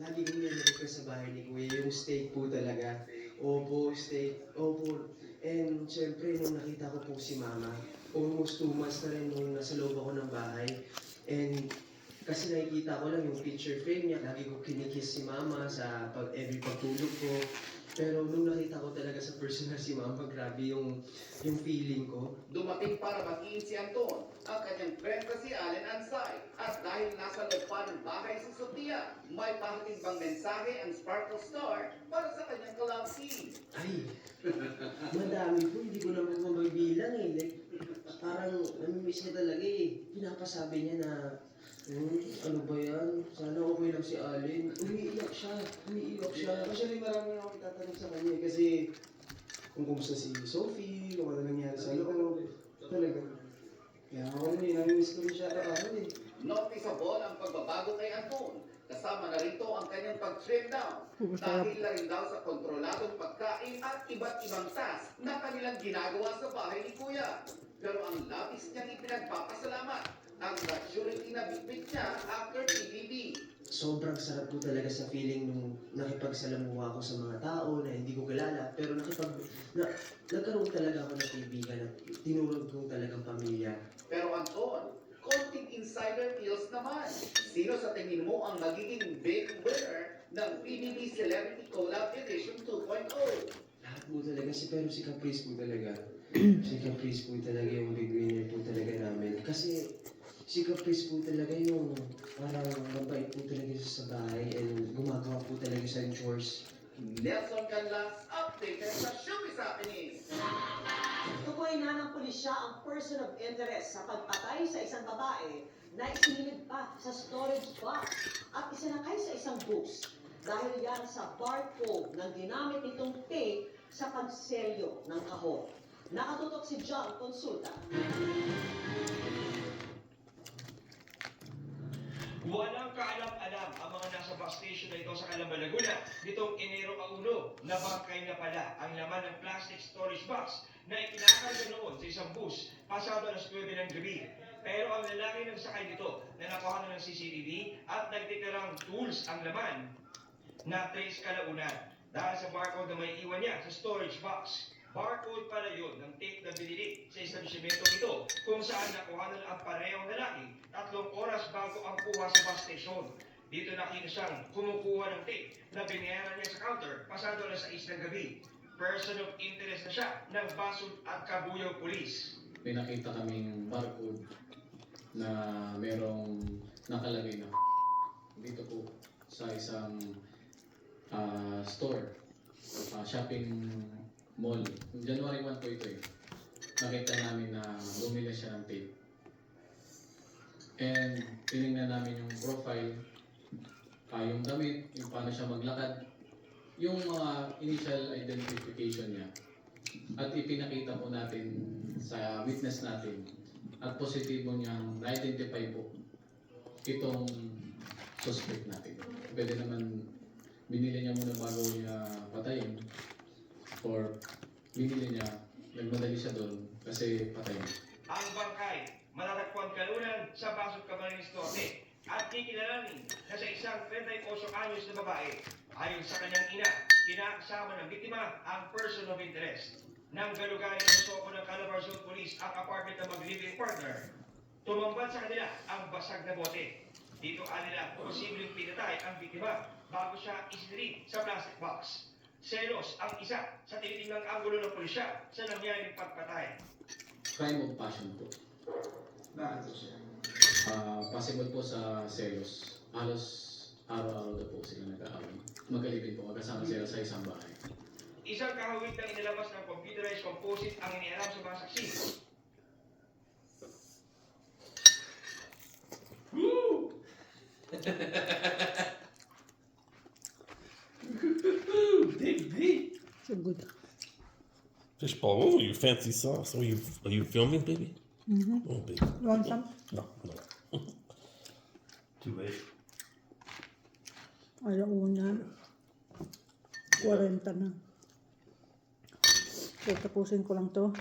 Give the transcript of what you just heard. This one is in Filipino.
lagi kong nire-request sa bahay ni Kuya, yung steak po talaga. Opo, steak. Opo. And syempre, nung nakita ko po si Mama, almost 2 months na rin nung nasa loob ako ng bahay. And kasi nakikita ko lang yung picture frame niya, lagi ko kinikiss si Mama sa every pagtulog ko. Pero nung nakita ko talaga sa personal si Mama, grabe yung feeling ko. Dumating para maging si Anton, ang kanyang friend na si Allen Ansay. At dahil nasa loob pa ng bahay si Sophia, may pahatid bang mensahe ang Sparkle Star para sa kanyang ka-love-team? Ay, madami po, hindi ko naman mabibilang eh. Like, parang namimiss niya talaga eh. Pinapasabi niya na, ano ba yan? Sana okay lang si Allen. Umiiyak siya. Actually, marami akong itatanong sa kanya kasi kung kumusta si Sophie, kung ano nangyari sa loob. Talaga. Kaya ako rin, namimiss ko rin siya araw-araw eh. Noticeable ang pagbabago kay Anton. Kasama na rito ang kanyang pag-trim down. Dahil na rin daw sa kontroladong pagkain at iba't ibang task na kanilang ginagawa sa bahay ni Kuya. Pero ang labis niyang ipinagpapasalamat ang maturity na bitbit niya after PBB. Sobrang sarap po talaga sa feeling nung nakipagsalamuha ako sa mga tao na hindi ko kilala. Pero nagkaroon talaga ako ng kaibigan at tinurog kong talagang pamilya. Pero Anton, konting insider deals naman. Sino sa tingin mo ang magiging big winner ng PBB Celebrity Collab Edition 2.0? Lahat po talaga, pero si Caprice po talaga. Si Caprice po talaga yung big winner po talaga namin. Kasi si Caprice po talaga yung parang mabait po talaga siya sa bahay and gumagawa po talaga sa chores. Nelson Canlas, updated sa Showbiz Happenings. Tukoy na ng pulisya ang person of interest sa pagpatay sa isang babae na isinilid pa sa storage box at isinakay sa isang bus. Dahil yan sa barcode ng ginamit nitong tape sa pagselyo ng kahon. Nakatutok si John Consulta. Walang kaalam-alam ang mga nasa bus station na ito sa Calamba, Laguna. Nitong Enero 1, nabangkay na pala ang laman ng plastic storage box na ikinakarga noon sa isang bus pasado alas 9 ng gabi. Pero ang lalaki ng sakay nito na nakuha na ng CCTV at nagtitirang tools ang laman na trace kalaunan dahil sa barcode na may iwan niya sa storage box. Barcode pala yun ng tape na binili sa establishmento ito kung saan nakuha na ang parehong lalaki 3 oras bago ang kuha sa bus station. Dito nakita siyang kumukuha ng tape na binayaran niya sa counter pasado alas 6 ng gabi. Person of interest na siya ng Basud at Cabuyao Police. May nakita kaming barcode na merong nakalagay na dito po sa isang store, shopping mall. January 1 po ito eh. Nakita namin na bumili siya ng tape. And tinignan namin yung profile, yung damit, yung paano siya maglakad, yung mga initial identification niya. At ipinakita po natin sa witness natin at positibo niyang na-identify po itong suspect natin. Pwede naman binili niya muna bago niya patayin or binili niya, nagmadali siya doon kasi patayin. Ang bangkay, matatagpuan kalunan sa Basud Camarines Norte at kikilalanin na sa isang 38 anyos na babae. Ayon sa kanyang ina, kinakasama ng biktima ang person of interest. Nang galugari ng soko ng Calabarzon Police ang apartment ng mag-living partner, tumambad sa kanila ang basag na bote. Dito kanila posibleng pinatay ang biktima bago siya isinilid sa plastic box. Selos ang isa sa tinitingnan anggulo ng pulisya sa nangyaring pagpatay. Crime of passion po. Bakit siya? Possible po sa selos. Halos araw-araw na po sila nag-aaway. Magkalipin po, magkasama sila sa isang bahay. Isang kahawig na inilabas ng computerized composite ang inialam sa mga saksi. Woo! Baby. So good. Fishball, oh, your fancy sauce. Are you filming, baby? Mm-hmm. Oh, baby. You want some? No. Too late. Alauna. 40 na. So, tapusin ko lang to.